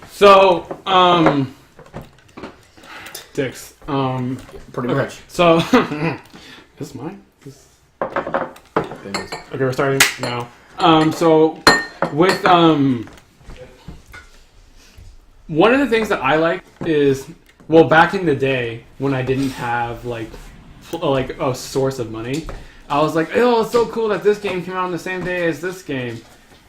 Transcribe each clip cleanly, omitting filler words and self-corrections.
So, dicks. Pretty Okay. much. So, this is mine? Okay, we're starting now. So, with, one of the things that I like is, well, back in the day, when I didn't have, like a source of money, I was like, oh, it's so cool that this game came out on the same day as this game.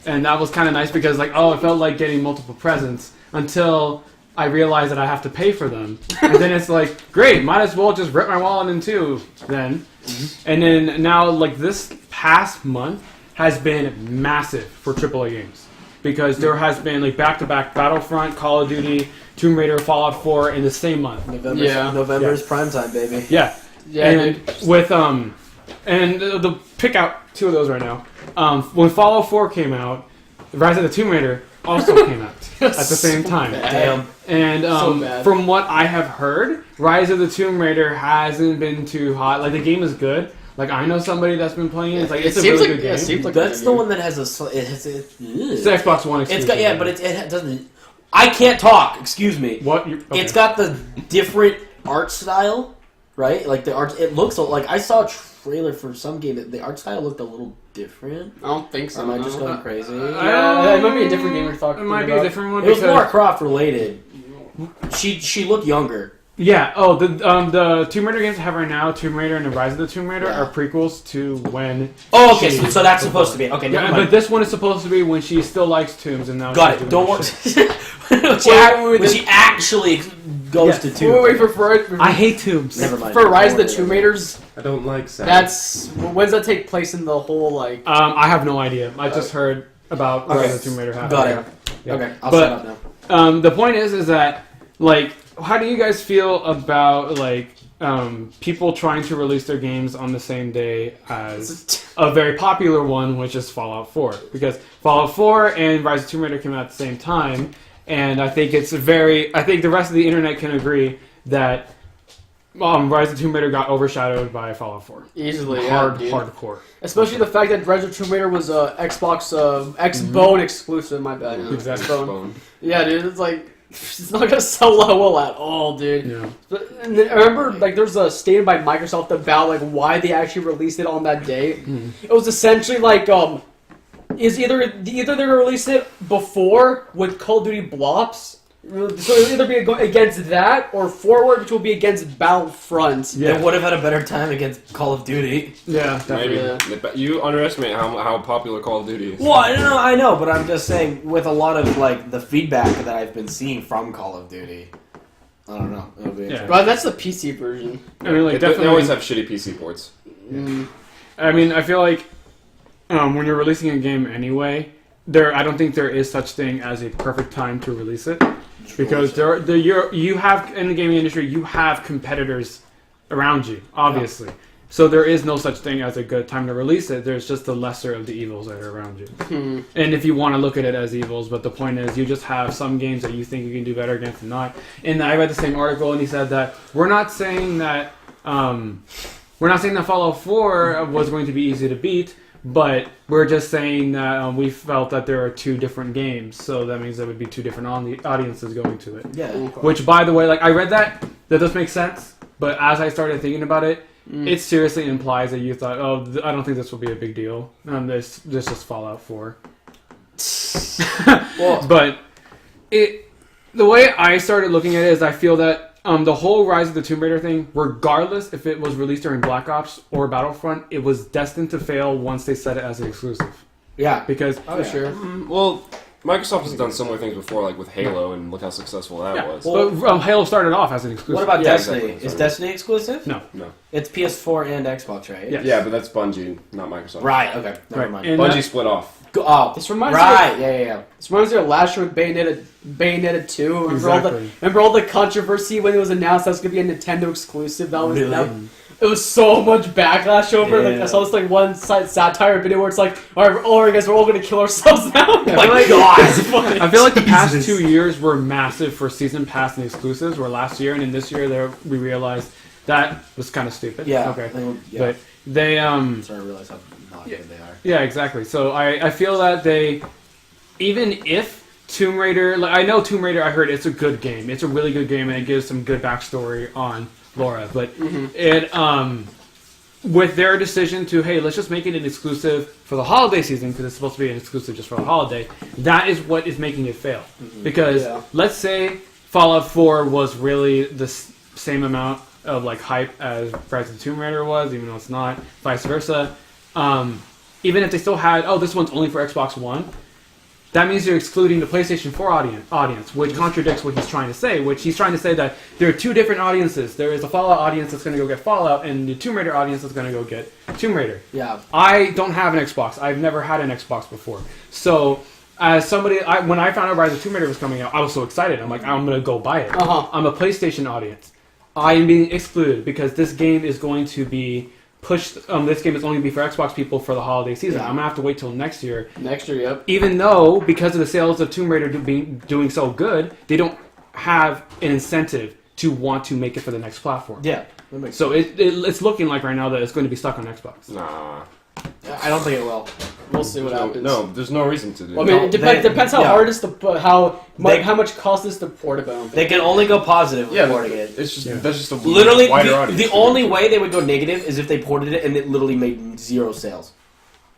And that was kind of nice because, like, oh, it felt like getting multiple presents until I realized that I have to pay for them. And then it's like, great, might as well just rip my wallet in two then. Mm-hmm. And then now, like, this past month has been massive for AAA games. Because there has been, like, back-to-back Battlefront, Call of Duty, Tomb Raider, Fallout 4 in the same month. November's prime time, baby. Yeah. And with, and the pick out two of those right now. When Fallout 4 came out, Rise of the Tomb Raider also came out at the same time. Damn. And from what I have heard, Rise of the Tomb Raider hasn't been too hot. Like, the game is good. Like, I know somebody that's been playing it. It's like, it's a really good game. It seems like that's the one that has a... It's the Xbox One exclusive. But it doesn't... I can't talk. Excuse me. What? Okay. It's got the different art style, right? Like, the art... It looks like... I saw a trailer for some game that the art style looked a little different. I don't think so. Am I just going crazy? Yeah, it might be a different game we're talking about. It might be a different one. It was Lara Croft related. She looked younger. Yeah. Oh, the Tomb Raider games I have right now, Tomb Raider and the Rise of the Tomb Raider, are prequels to when. Oh, okay. So that's supposed to be okay. Yeah, but this one is supposed to be when she still likes tombs and now. Got it. Don't worry. when she actually goes to tombs. Wait for it. I hate tombs. Never mind. For Rise of the Tomb Raiders. I don't like sound. That's when does that take place in the whole like? I have no idea. I just heard about Rise of the Tomb Raider happening. Got it. Yeah. Okay, I'll shut up now. The point is that like, how do you guys feel about like people trying to release their games on the same day as a very popular one, which is Fallout 4? Because Fallout 4 and Rise of the Tomb Raider came out at the same time, and I think it's I think the rest of the internet can agree that Rise of the Tomb Raider got overshadowed by Fallout 4. Easily, hardcore. Especially the fact that Rise of the Tomb Raider was Xbox X-Bone exclusive. My bad. Yeah, exactly. X-Bone. Yeah, dude. It's like it's not gonna sell that well at all, dude. Yeah. And then, I remember like there's a statement by Microsoft about like why they actually released it on that day. It was essentially like is either they're gonna release it before with Call of Duty Blops. So it'll either be against that or forward, which will be against Battlefront. Yeah. It would have had a better time against Call of Duty. Yeah, maybe. Yeah. You underestimate how popular Call of Duty is. Well, I know, but I'm just saying, with a lot of like the feedback that I've been seeing from Call of Duty, I don't know. It'll be interesting. Well, that's the PC version. I mean, like they always have shitty PC ports. I mean, I feel like when you're releasing a game anyway, I don't think there is such thing as a perfect time to release it. Because you have in the gaming industry, you have competitors around you, obviously. Yeah. So there is no such thing as a good time to release it. There's just the lesser of the evils that are around you. And if you want to look at it as evils, but the point is, you just have some games that you think you can do better against and not. And I read the same article, and he said that we're not saying that Fallout 4 was going to be easy to beat. But we're just saying that we felt that there are two different games, so that means there would be two different audiences going to it. Yeah. Which, by the way, like I read that does make sense. But as I started thinking about it, it seriously implies that you thought, oh, I don't think this will be a big deal. This is Fallout 4. Well, but the way I started looking at it is I feel that the whole Rise of the Tomb Raider thing, regardless if it was released during Black Ops or Battlefront, it was destined to fail once they set it as an exclusive. Yeah. Because sure. Well, Microsoft has done similar things before, like with Halo, and look how successful that was. Well, but Halo started off as an exclusive. What about Destiny? Exactly. Is Destiny exclusive? No. It's PS4 and Xbox, right? Yes. Yeah, but that's Bungie, not Microsoft. Right. Okay. Never mind. And Bungie split off. Oh, this reminds right. me. Yeah. This reminds me of last year with Bayonetta 2. Exactly. Remember all the controversy when it was announced that was going to be a Nintendo exclusive? That was Really? It was so much backlash over it. Yeah. Like, I saw this like one satire video where it's like, all right, guys, we're all going to kill ourselves now. Yeah, My God. I feel like the past 2 years were massive for Season Pass and exclusives, where last year and in this year we realized that was kind of stupid. Yeah. Okay. Yeah. But they I'm starting to realize how not good they are. Yeah, exactly. So I feel that they even if Tomb Raider, like, I know Tomb Raider, I heard it's a good game. It's a really good game, and it gives some good backstory on Laura. But it, with their decision to, hey, let's just make it an exclusive for the holiday season, because it's supposed to be an exclusive just for the holiday, that is what is making it fail. Because let's say Fallout 4 was really the same amount of like hype as Rise of the Tomb Raider was, even though it's not, vice versa. Even if they still had, this one's only for Xbox One, that means you're excluding the PlayStation 4 audience, which contradicts what he's trying to say, which he's trying to say that there are two different audiences. There is a Fallout audience that's going to go get Fallout, and the Tomb Raider audience that's going to go get Tomb Raider. Yeah. I don't have an Xbox. I've never had an Xbox before. So, as somebody, when I found out Rise of Tomb Raider was coming out, I was so excited. I'm like, I'm going to go buy it. I'm a PlayStation audience. I am being excluded because this game is going to be pushed. This game is only going to be for Xbox people for the holiday season. I'm going to have to wait till next year. Yep. Even though, because of the sales of Tomb Raider doing so good, they don't have an incentive to want to make it for the next platform. Yeah. So it's looking like right now that it's going to be stuck on Xbox. Nah. I don't think it will. We'll see what happens. No, there's no reason to do Well, that. I mean, it depends how hard it is to how much cost is to port it. They can only go positive with Yeah, porting it. it's just that's just a Literally, wider audience. the only way they would go negative is if they ported it and it literally made 0 sales.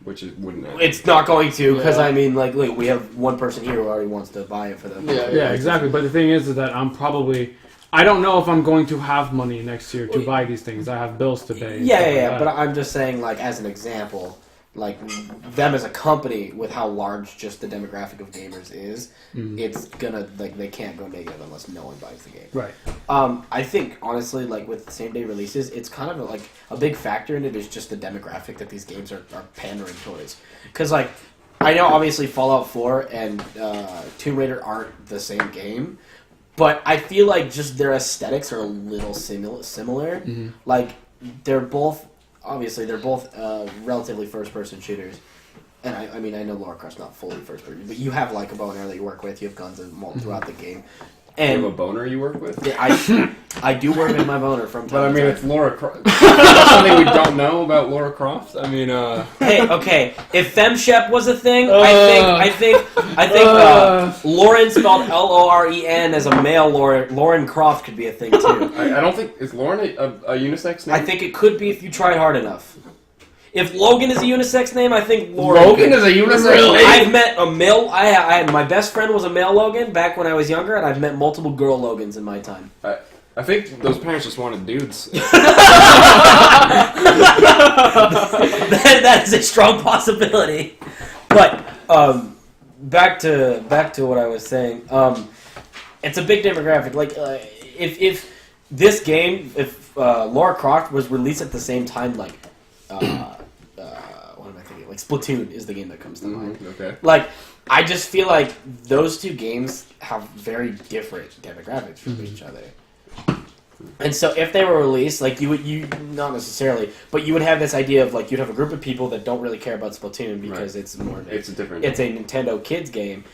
Which it wouldn't. It's not going to, because I mean, like, look, we have one person here who already wants to buy it for them. Yeah, exactly. But the thing is that I don't know if I'm going to have money next year to buy these things. I have bills to pay. Yeah. But I'm just saying, like, as an example, like, them as a company, with how large just the demographic of gamers is, it's gonna, like, they can't go negative unless no one buys the game. Right. I think, honestly, like, with same day releases, it's kind of, like, a big factor in it is just the demographic that these games are pandering towards. Because, like, I know, obviously, Fallout 4 and Tomb Raider aren't the same game, but I feel like just their aesthetics are a little similar. Like, they're both relatively first-person shooters. And I mean, I know Lara Croft's not fully first-person, but you have, like, a bow and arrow that you work with. You have guns throughout the game. And you have a boner you work with? I do work with my boner from time to time. But I mean, it's Laura Croft. Something we don't know about Laura Croft? I mean, Hey, okay. If FemShep was a thing, I think Lauren spelled Loren as a male Lauren Croft could be a thing too. I don't think... Is Lauren a unisex name? I think it could be if you tried hard enough. If Logan is a unisex name, I think Lauren. Logan is a unisex name? I've met a male. My best friend was a male Logan back when I was younger, and I've met multiple girl Logans in my time. I think those parents just wanted dudes. That is a strong possibility. But back to what I was saying. It's a big demographic. Like if this game, if Lara Croft was released at the same time, like what am I thinking? Like Splatoon is the game that comes to mind. Okay. Like I just feel like those two games have very different demographics from each other. And so if they were released, like you not necessarily, but you would have this idea of like you'd have a group of people that don't really care about Splatoon because it's more it's a Nintendo kids game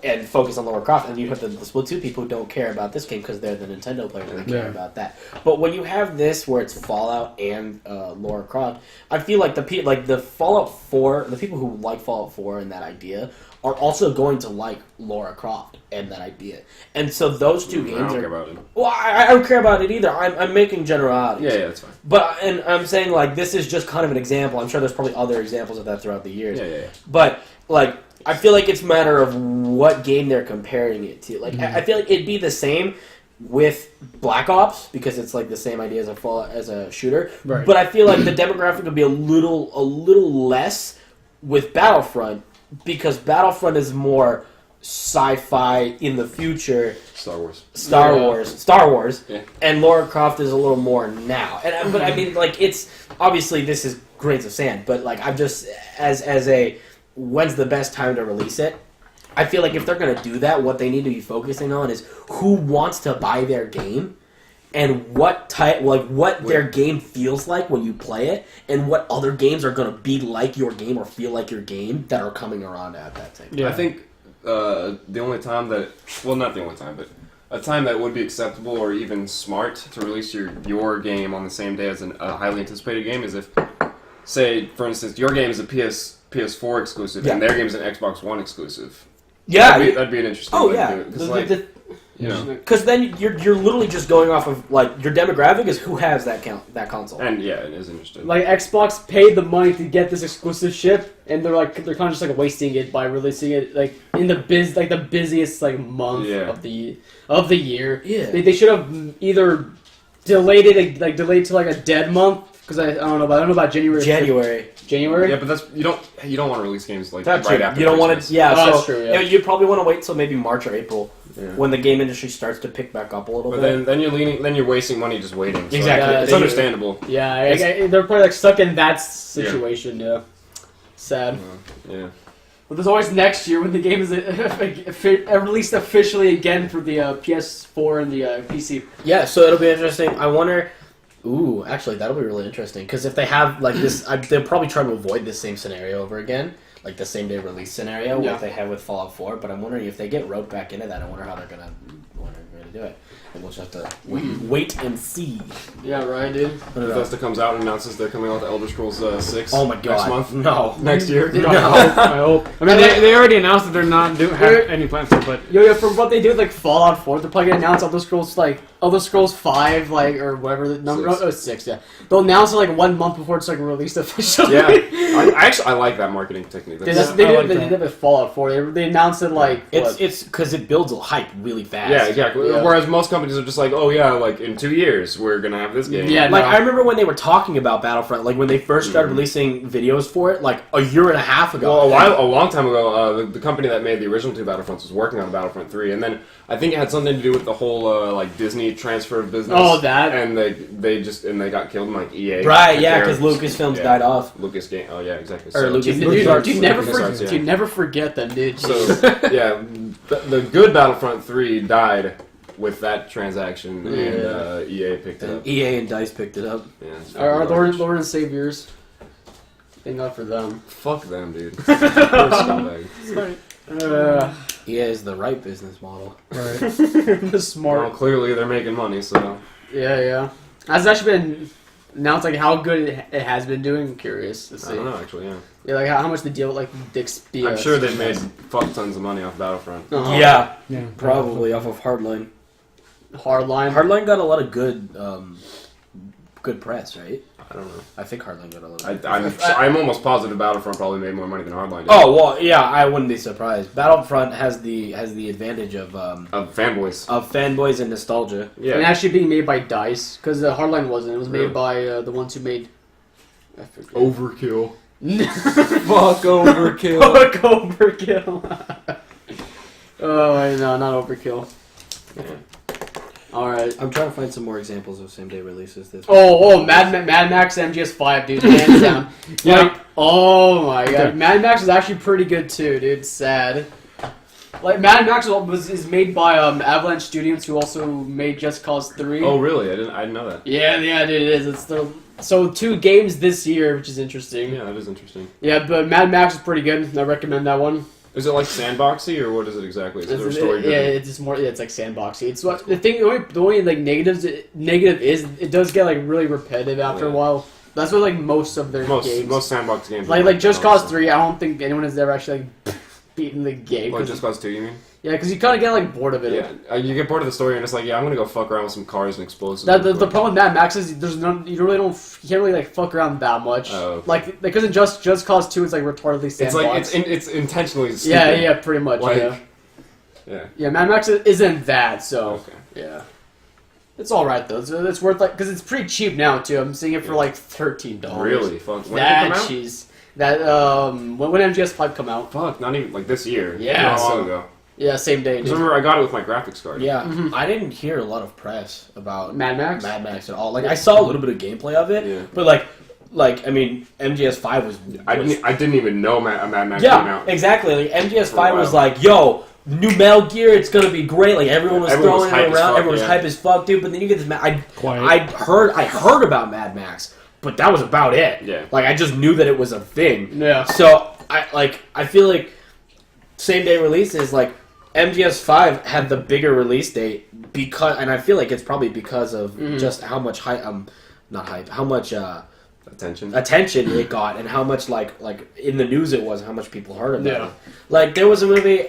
and focus on Lara Croft, and you have the Splatoon people who don't care about this game because they're the Nintendo players and they care about that. But when you have this where it's Fallout and Lara Croft, I feel like the Fallout 4, the people who like Fallout 4 and that idea are also going to like Lara Croft and that idea. And so those two games I don't care about it. Well, I don't care about it either. I'm making generalities. Yeah, that's fine. But and I'm saying like this is just kind of an example. I'm sure there's probably other examples of that throughout the years. Yeah. But like I feel like it's a matter of what game they're comparing it to. Like I feel like it'd be the same with Black Ops because it's like the same idea as a shooter. Right. But I feel like the demographic would be a little less with Battlefront because Battlefront is more sci-fi in the future. Star Wars. Yeah. And Lara Croft is a little more now. But I mean, like it's obviously this is grains of sand. But like I'm just as a when's the best time to release it? I feel like if they're gonna do that, what they need to be focusing on is who wants to buy their game, and what their game feels like when you play it, and what other games are gonna be like your game or feel like your game that are coming around at that time. Yeah. I think the only time that, well, not the only time, but a time that would be acceptable or even smart to release your game on the same day as a highly anticipated game is if, say, for instance, your game is a PS4 exclusive and their game is an Xbox One exclusive. Yeah. that'd be an interesting Oh way yeah. to do it. 'Cause, like, you know, Because then you're literally just going off of like your demographic is who has that console. and yeah, it is interesting. Like Xbox paid the money to get this exclusive ship, and they're kind of just like wasting it by releasing it like in the busiest like month of the year. Yeah. They should have either delayed it to like a dead month because I don't know about January. January. Yeah, but you don't want to release games like That's right true. after. You don't want Christmas. to. Yeah, Oh, so that's true, yeah. you'd probably want to wait till maybe March or April Yeah. when the game industry starts to pick back up a little But bit. then you're wasting money just waiting. So Exactly. it's They- understandable. Yeah, they're probably like stuck in that situation. Yeah, sad. Yeah. But there's always next year when the game is released officially again for the PS4 and the PC. Yeah, so it'll be interesting. I wonder. Ooh, actually, that'll be really interesting because if they have like this, they'll probably try to avoid the same scenario over again, like the same day release scenario Yeah. like they had with Fallout 4. But I'm wondering if they get roped back into that. I wonder how they're gonna do it. And we'll just have to wait and see. Yeah, right, dude. Bethesda comes out and announces they're coming out with Elder Scrolls 6. Oh my god! Next month. No, Next year. No. I hope. I mean, they already announced that they're not have any plans for it, but Yo, from what they do with like Fallout 4, they're probably gonna announce Elder Scrolls 5, like or whatever the number. 6. Oh, 6. Yeah, they'll announce it like 1 month before it's like released officially. Yeah, I like that marketing technique. Dude, That's, they I like did that. it with Fallout 4. They announced it like it's because it builds a hype really fast. yeah, exactly. Yeah. Whereas most companies are just like, oh yeah, like in 2 years we're gonna have this game. Yeah, Like no. I remember when they were talking about Battlefront, like when they first started releasing videos for it, like a year and a half ago. Well, a long time ago, the company that made the original 2 Battlefronts was working on Battlefront 3, and then I think it had something to do with the whole like Disney transfer of business. Oh, that. And they got killed in like EA. Right, Like, yeah, their- because Lucasfilms yeah. died off. Lucas game. Oh yeah, exactly. Or Lucas- Dude, LucasArts. you never forget them, dude. So yeah, the good Battlefront 3 died with that transaction, and EA picked it up. EA and DICE picked it up. Yeah, it's Our fucking Lord and Saviors. Thank God for them. fuck them, dude. They're scumbags. EA is the right business model. The Well, smart. clearly they're making money, so Yeah. Has actually been announced like how good it has been doing. I'm curious to I see. don't know actually. Yeah, Yeah, like how much the deal like Dixby. I'm sure they've made fuck tons of money off Battlefront. Yeah, yeah, probably off of Hardline. Hardline. Hardline got a lot of good press, right? I don't know. I think Hardline got a lot of good I'm almost positive Battlefront probably made more money than Hardline did. Oh well, yeah, I wouldn't be surprised. Battlefront has the advantage of Fanboys. and nostalgia. Yeah. And actually being made by DICE because Hardline wasn't. It was Really? made by the ones who made. I forget. Overkill. Fuck overkill. Fuck Overkill. Oh no, not Overkill. All right. I'm trying to find some more examples of same day releases. This Mad Max MGS5, dude, hands down. Yeah. Like, oh my god, Mad Max is actually pretty good too, dude. Sad. Like Mad Max is made by Avalanche Studios, who also made Just Cause 3. Oh really? I didn't know that. Yeah, dude, it is. So 2 games this year, which is interesting. Yeah, that is interesting. Yeah, but Mad Max is pretty good. I recommend that one. Is it like sandboxy or what is it exactly? Is it a story? Yeah, it's just more. Yeah, it's like sandboxy. It's what the thing. The only like negative is it does get like really repetitive after a while. That's what like most of their games. Most sandbox games. Like Just Cause 3. I don't think anyone has ever actually like beaten the game. Like Just Cause 2, you mean? Yeah, because you kind of get like bored of it. Yeah, you get bored of the story and it's like, yeah, I'm gonna go fuck around with some cars and explosives. The problem with Mad Max is you can't really like fuck around that much. Oh, okay. Like because in Just Cause 2 it's like retardedly It's sandbox. like it's intentionally stupid. yeah, pretty much. Like, yeah. Yeah. Mad Max isn't that. So Okay. yeah, it's all right though. It's worth like because it's pretty cheap now too. I'm seeing it for like $13. Really? Fuck. When did it That come out? cheese. That when MGS5 come out? Fuck, not even like this year. Yeah, Not long so- ago. Yeah, same day. 'Cause Dude. remember, I got it with my graphics card. Yeah, I didn't hear a lot of press about Mad Max? Mad Max at all. Like I saw a little bit of gameplay of it, Yeah. but like I mean, MGS5 was I didn't even know Mad Max came yeah, out. exactly. Like MGS5 For a was while. like, yo, new Metal Gear, it's gonna be great. Like everyone was Everyone was throwing hype it as around, fuck, everyone was yeah. hype as fuck, dude. But then you get this. Quiet. I heard about Mad Max, but that was about it. Yeah. Like I just knew that it was a thing. Yeah. So I feel like same day releases like MGS5 had the bigger release date because, and I feel like it's probably because of just how much how much attention it got, and how much like in the news it was, and how much people heard about Yeah. it. Like there was a movie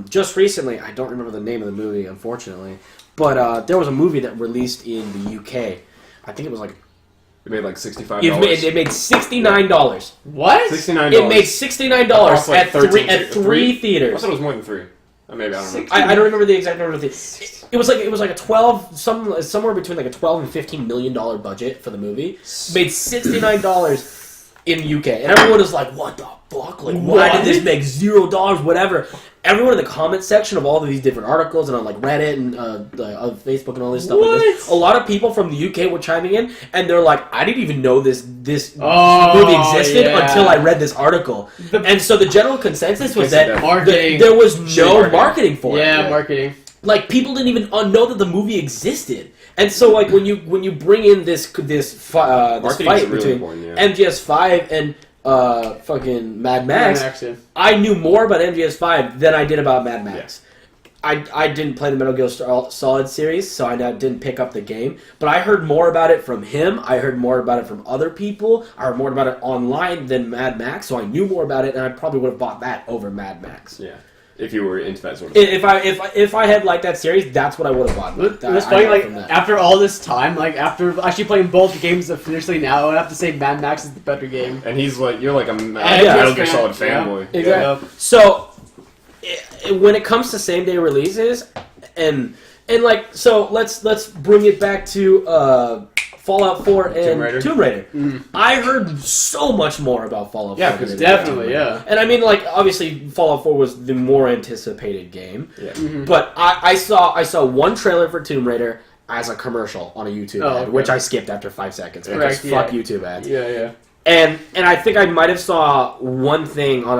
just recently. I don't remember the name of the movie, unfortunately, but there was a movie that released in the UK. I think it was like It made like $65. it made $69. What? $69. It made $69 Across, like, at 13 three I theaters. thought it was more than 3. Maybe I don't know. I don't remember the exact number of the. It was like a 12, somewhere between like a 12 and $15 million budget for the movie. Made $69 in the UK, and everyone was like, "What the fuck? Like, why did this make $0? Whatever." Everyone in the comment section of all of these different articles and on like Reddit and Facebook and all this stuff. Like this, a lot of people from the UK were chiming in, and they're like, "I didn't even know this movie existed until I read this article." And so the general consensus was that marketing. there was no marketing for it. Yeah, marketing. Like people didn't even know that the movie existed. And so like when you bring in this fight really between important, yeah. MGS5 and fucking Mad Max, Yeah. I knew more about MGS5 than I did about Mad Max. I didn't play the Metal Gear Solid series, so I didn't pick up the game. But I heard more about it from him. I heard more about it from other people. I heard more about it online than Mad Max, so I knew more about it, and I probably would have bought that over Mad Max. Yeah. If you were into that sort of If I had liked that series, that's what I would have bought. It was funny, like, after all this time, like, after actually playing both games officially now, I would have to say Mad Max is the better game. And he's like, you're like a yeah. Metal Gear Solid Yeah. fanboy. Exactly. So, when it comes to same day releases, and like, so let's bring it back to Fallout 4 and Tomb Raider. I heard so much more about Fallout 4. Yeah, because Definitely, yeah. And I mean, like, obviously, Fallout 4 was the more anticipated game. Yeah. But I saw one trailer for Tomb Raider as a commercial on a YouTube ad, okay. which I skipped after 5 seconds because Correct, fuck yeah. YouTube ads. Yeah. And I think I might have saw one thing on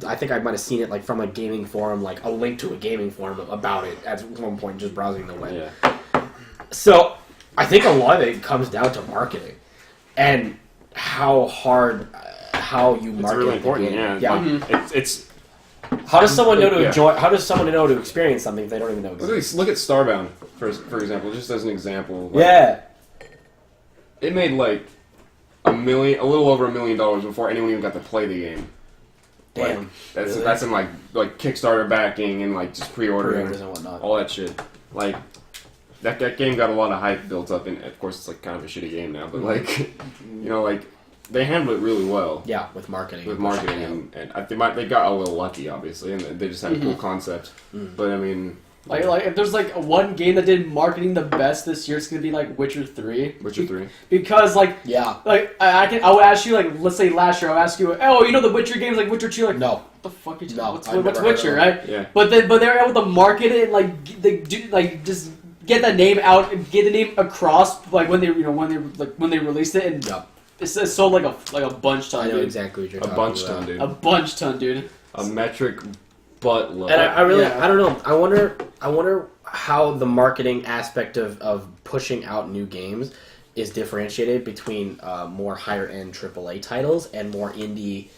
I think I might have seen it like from a gaming forum, like a link to a gaming forum about it at one point, just browsing the web. Yeah. So I think a lot of it comes down to marketing and how hard how you It's market really the important, game. yeah. Yeah. Like, it's How does someone know to Yeah. enjoy? How does someone know to experience something if they don't even know? look at Starbound for example, just as an example. Like, Yeah. It made like a little over $1 million before anyone even got to play the game. Damn. Like, that's Really? that's in like Kickstarter backing and like just pre-ordering Pre-orders and whatnot. all that shit. Like that game got a lot of hype built up, and of course it's like kind of a shitty game now, but like you know, like they handled it really well Yeah, with marketing. with marketing, and I think they got a little lucky, obviously, and they just had a cool concept. But I mean, Like if there's like one game that did marketing the best this year, it's gonna be like Witcher 3. Witcher 3. Because like Yeah. like I will ask you, like, let's say last year I'll ask you, oh, you know the Witcher games like Witcher 2, like, No. what the fuck are you No, talking I've about? What's never heard Witcher, of it. right? Yeah. But they're able to market it and like just get that name out and get the name across, like when they released it, and Yeah. it's sold like a bunch ton, I know dude. exactly what you're A talking bunch about. ton, dude. A bunch ton, dude. A metric buttload. And I really, Yeah. I don't know. I wonder how the marketing aspect of pushing out new games is differentiated between more higher end AAA titles and more indie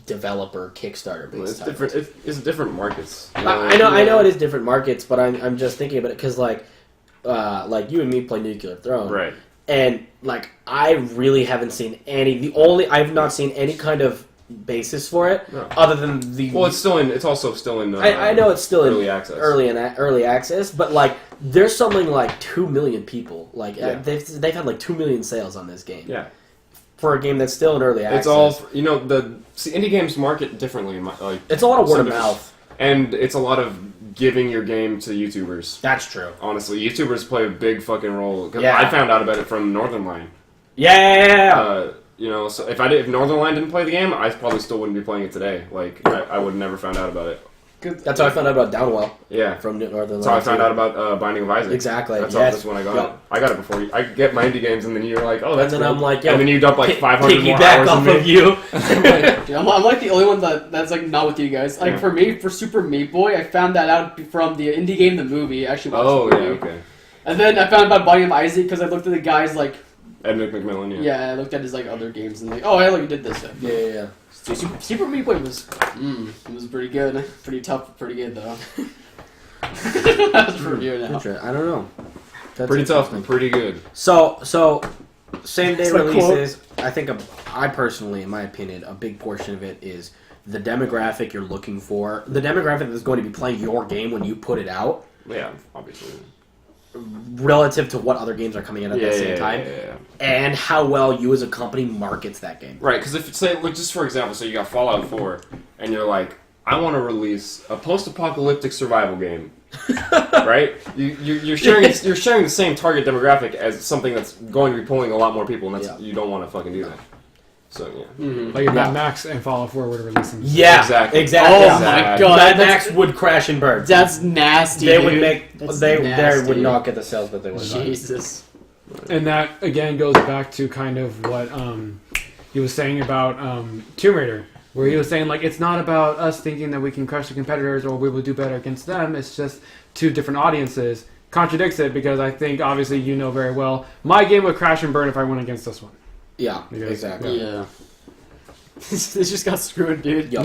developer Kickstarter Well, based it's titles. different. It's different markets. You I know it is different markets, but I'm just thinking about it because like you and me play Nuclear Throne, Right. And like I really haven't seen I've not seen any kind of basis for it No. other than the. Well, it's also still in. I know it's still early in access. early access, but like there's something like 2 million people. Like Yeah. they've had like 2 million sales on this game. Yeah. For a game that's still in early access. It's all indie games market differently. Like It's a lot of word of some- mouth. and it's a lot of giving your game to YouTubers. That's true. Honestly, YouTubers play a big fucking role. 'Cause Yeah. I found out about it from Northern Line. Yeah. So if Northern Line didn't play the game, I probably still wouldn't be playing it today. Like I would have never found out about it. That's how I found out about Downwell Yeah. from Northern. That's how I Line, found too. out about Binding of Isaac. Exactly. That's when I got it. I got it before you. I get my indie games, and then you're like, "Oh, that's." And then cool. I'm like, yo, and then you dump like 500 more piggyback hours off than me. of you. Dude, I'm like the only one that's like not with you guys. Like Yeah. for me, for Super Meat Boy, I found that out from the indie game, the movie. I actually watched Oh the yeah, movie. okay. And then I found out about Binding of Isaac because I looked at the guys like, Ed McMillan, yeah. yeah, I looked at his like other games and like, oh, hey, look, he did this. Yeah. Super Meat Boy was, it was pretty good, pretty tough, pretty good though. That's for review now. I don't know. That's Pretty tough, interesting. but pretty good. So same day It's like, releases. I think I personally, in my opinion, a big portion of it is the demographic you're looking for. The demographic that's going to be playing your game when you put it out. Yeah, obviously. Relative to what other games are coming out at the same time, and how well you as a company markets that game. Right, because if say, like, just for example, so you got Fallout 4, and you're like, I want to release a post-apocalyptic survival game, right? You're sharing the same target demographic as something that's going to be pulling a lot more people, and that's you don't want to fucking do that. So yeah, Like if Mad Max and Fallout 4 were to release them. Yeah, exactly. Oh my god, Mad Max would crash and burn. That's nasty. They dude. would make That's they nasty. would not get the sales that they would. Jesus. And that again goes back to kind of what he was saying about Tomb Raider, where he was saying like it's not about us thinking that we can crush the competitors or we will do better against them. It's just two different audiences. Contradicts it because I think obviously you know very well my game would crash and burn if I went against this one. Yeah, Because- exactly. Yeah. This just got screwed, dude. Yup.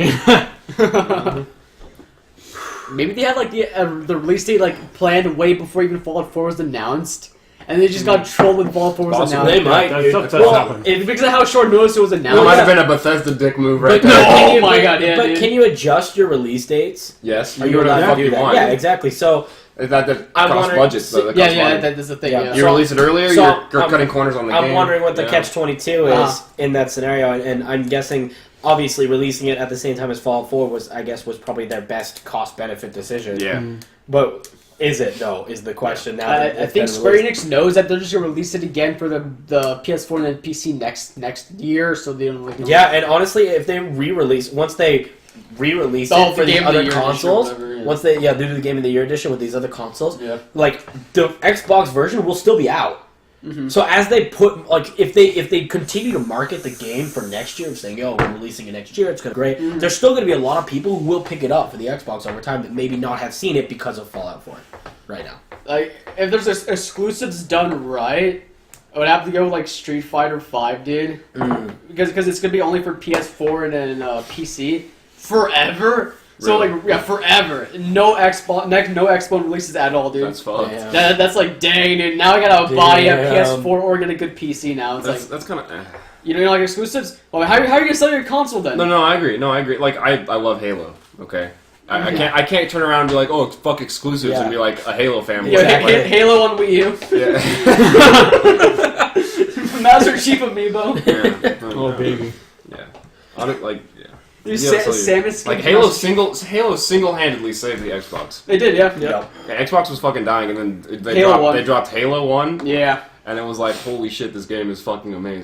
Maybe they had like the release date like planned way before even Fallout 4 was announced, and they just got trolled when Fallout 4 was Possible. announced. They might, That's dude. happened. Because of how short notice it was announced. That might have been a Bethesda dick move right But there. no. can my God, yeah, but dude. can you adjust your release dates? Yes, Are you do whatever allowed the to fuck do you that? want. Yeah, exactly. So That I'm costs wondering- budgets. That Yeah, costs yeah, money. that's the thing. Yeah. Yeah. You release it earlier, So, you're I'm- cutting corners on the I'm game. wondering what the Yeah. catch-22 is in that scenario, and I'm guessing obviously releasing it at the same time as Fallout 4 was probably their best cost-benefit decision. Yeah. But is it though? Is the question now? that I it's think been Square released? Enix knows that they're just gonna release it again for the PS4 and then PC next year, so they don't. Like, Yeah, and honestly, if they once they re-release Oh, it for the these Game of the other Year edition or consoles, whatever, yeah. once they do the Game of the Year edition with these other consoles, Yeah. like the Xbox version will still be out. Mm-hmm. So as they put if they continue to market the game for next year, saying we're releasing it next year, it's gonna be great. Mm-hmm. There's still gonna be a lot of people who will pick it up for the Xbox over time that maybe not have seen it because of Fallout 4 right now. Like if there's exclusives done right, I would have to go with like Street Fighter 5, dude. Because it's gonna be only for PS4 and then PC forever. So Really? forever. No Xbox releases at all, dude. That's fucked. Yeah. That's like dang, dude. Now I gotta buy a Damn. PS4 or get a good PC now. It's like That's kind of. you know like exclusives. Well, how are you gonna sell your console then? No, I agree. Like I love Halo. Okay. I can't turn around and be like, oh, it's fuck exclusives, Yeah. and be like a Halo fanboy. Yo, Exactly. Halo on Wii U. Yeah. Master Chief Amiibo. Yeah. Oh baby. Yeah. Yeah. Dude, Yeah, so Samus like skin Halo single-handedly saved the Xbox. They did, yeah. Yep. Okay, Xbox was fucking dying, and then Halo 1. they dropped Halo 1, Yeah. and it was like, holy shit, this game is fucking amazing.